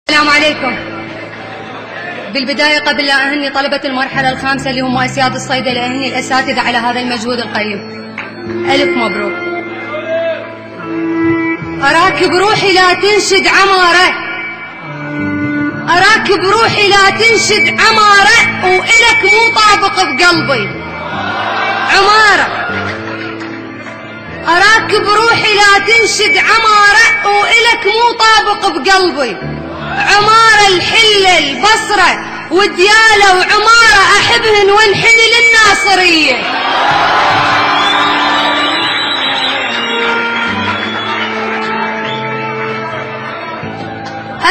السلام عليكم. بالبداية قبل لا أهني طلبة المرحلة الخامسة اللي هم أسياد الصيدلة، أهني الأساتذة على هذا المجهود القيم. ألف مبروك. أراك بروحي لا تنشد عمارة، أراك بروحي لا تنشد عمارة، وإلك مو طابق بقلبي عمارة. أراك بروحي لا تنشد عمارة، وإلك مو طابق بقلبي عمارة. الحلة البصرة وديالة وعمارة أحبهن وانحني للناصرية.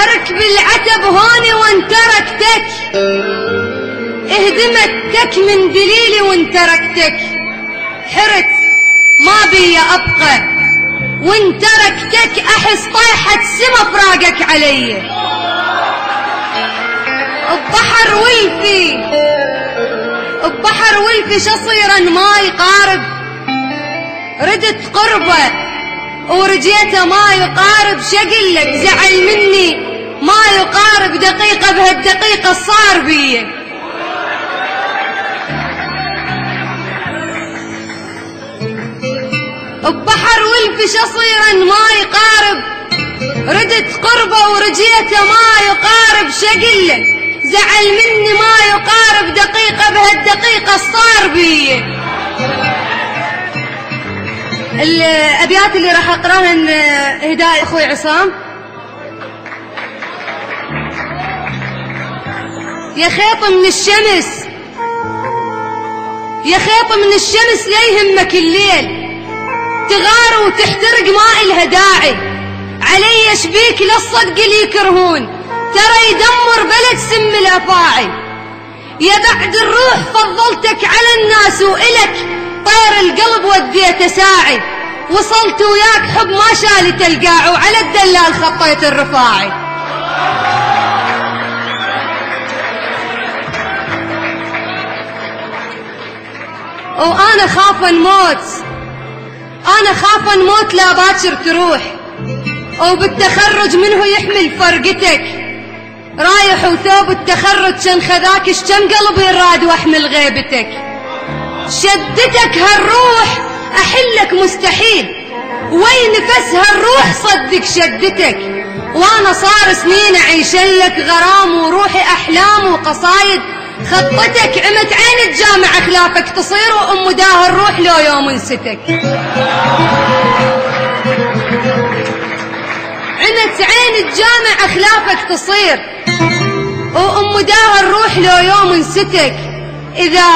أركب العتب هوني وانت ركتك، اهدمتك من دليلي وانت ركتك. حرت ما بي أبقى وانت ركتك، أحس طيحة سما فراقك علي. البحر ولفي البحر ولفي شصيرا ما يقارب، ردت قربه ورجيته ما يقارب. شقلك زعل مني ما يقارب، دقيقة بهالدقيقة صار بي. البحر ولفي شصيرا ما يقارب، ردت قربه ورجيته ما يقارب. شقلك زعل مني ما يقارب، دقيقة بهالدقيقة صار بي. الأبيات اللي راح أقراهن إهداء أخوي عصام. يا خيط من الشمس، يا خيط من الشمس لا يهمك الليل، تغار وتحترق ما إلها داعي. علي شبيك للصدق اللي يكرهون، ترى يدمر بلد سم الأفاعي. يا بعد الروح فضلتك على الناس، وإلك طير القلب وديته ساعي. وصلت وياك حب ما شالت القاع، وعلى الدلال خطيت الرفاعي. وأنا خاف نموت، أنا خاف نموت لا باكر تروح، وبالتخرج منه يحمل فرقتك. رايح وثوب التخرج شن خذاك، شكم قلبي راد واحمل غيبتك. شدتك هالروح احلك مستحيل، وين نفس هالروح صدق شدتك. وانا صار سنين اعيشلك غرام، وروحي احلام وقصايد. خطتك عمت عين الجامع خلافك تصير، وام داه الروح لو يوم نستك. عمت عين الجامع خلافك تصير، وام داه الروح لو يوم نستك. اذا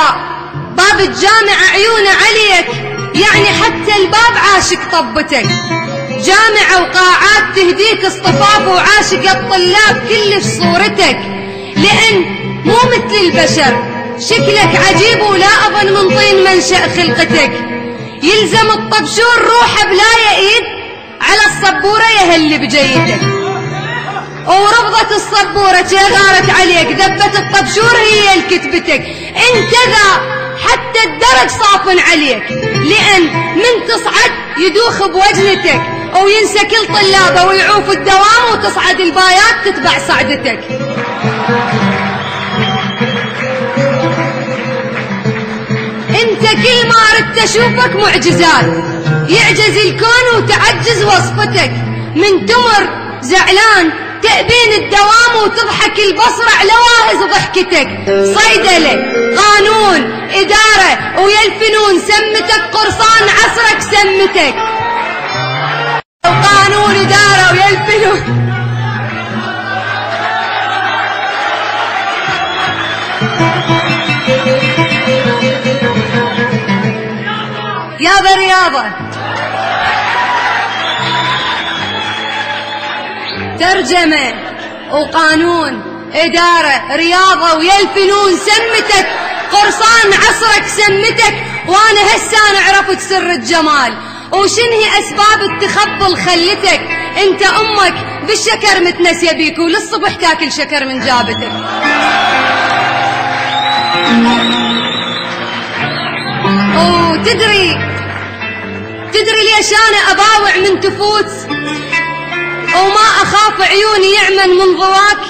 باب الجامع عيونه عليك، يعني حتى الباب عاشق طبتك. جامعة وقاعات تهديك اصطفاف، وعاشق الطلاب كلش صورتك. لأن مو مثل البشر شكلك عجيب، ولا أظن من طين منشأ خلقتك. يلزم الطبشور روحه بلا يأيد، على الصبورة يهل بجيتك. ورفضت الصبورة غارت عليك، ذبت الطبشور هي الكتبتك. انت ذا حتى الدرج صافن عليك، لأن من تصعد يدوخ بوجنتك، وينسى كل طلابه ويعوف الدوام، وتصعد البايات تتبع صعدتك. انت كل ما ردت اشوفك معجزات، يعجز الكون وتعجز وصفتك. من تمر زعلان تأبين الدوام، وتضحك البصرة لواهز ضحكتك. صيدلة قانون إدارة ويا الفنون، سمتك قرصان عصرك سمتك. قانون إدارة ويا الفنون. يا برياضة ترجمة وقانون إدارة رياضة ويا الفنون، سمتك قرصان عصرك سمتك. وأنا هسان عرفت سر الجمال، وشنهي أسباب التخبل خلتك. أنت أمك بالشكر متنسية بيك، وللصبح تاكل شكر من جابتك. وتدري ليش أنا أباوع من تفوت؟ وما أخاف عيوني يعمن من ضواك،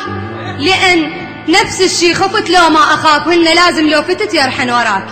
لأن نفس الشي خفت لو ما أخاف، هن لازم لو فتت يرحن وراك.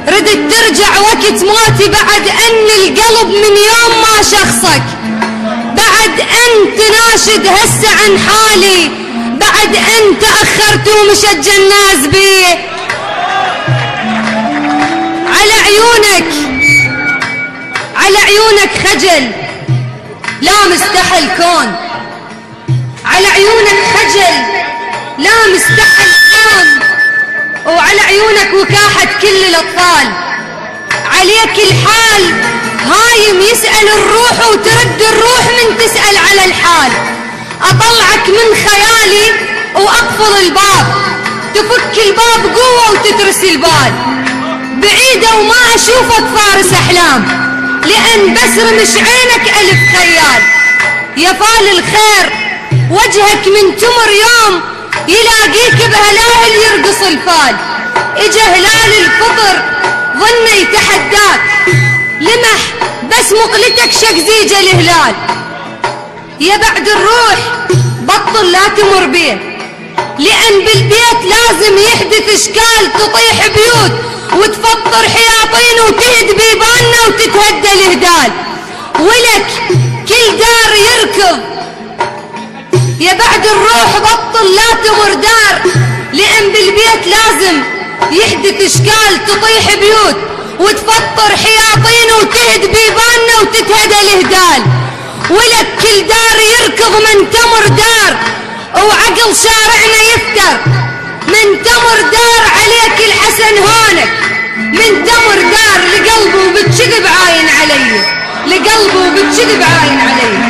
ردت ترجع وقت موتي، بعد أن القلب من يوم ما شخصك، بعد أن تناشد هسه عن حالي، بعد أن تأخرت ومشت جناز بي. على عيونك خجل لا مستحل كون، على عيونك خجل لا مستحل كون، وعلى عيونك وكاحة كل الأطفال. عليك الحال هايم يسأل الروح وترد الروح من تسأل على الحال. أطلعك من خيالي وأقفل الباب، تفك الباب قوة وتترس البال، بعيدة وما أشوفك فارس أحلام، لأن بس رمش عينك ألف خيال. يا فال الخير وجهك من تمر يوم يلاقيك بهلال يرقص الفال. اجا هلال الفطر ظنه يتحداك، لمح بس مقلتك شقزيجة الهلال. يا بعد الروح بطل لا تمر بيه، لأن بالبيت لازم يحدث اشكال تطيح بيوت وتفطر حياطين وتهد بيباننا وتتهدى الهدال، ولك كل دار يركض. يا بعد الروح بطل لا تمر دار، لأن بالبيت لازم يحدث اشكال تطيح بيوت وتفطر حياطين وتهد بيباننا وتتهدى الهدال، ولك كل دار يركض من تمر دار وعقل شارعنا يفتر. من تمر دار عليك الحسن هونك، من تمر دار لقلبه وبتشذب عاين علي، لقلبه وبتشذب عاين علي.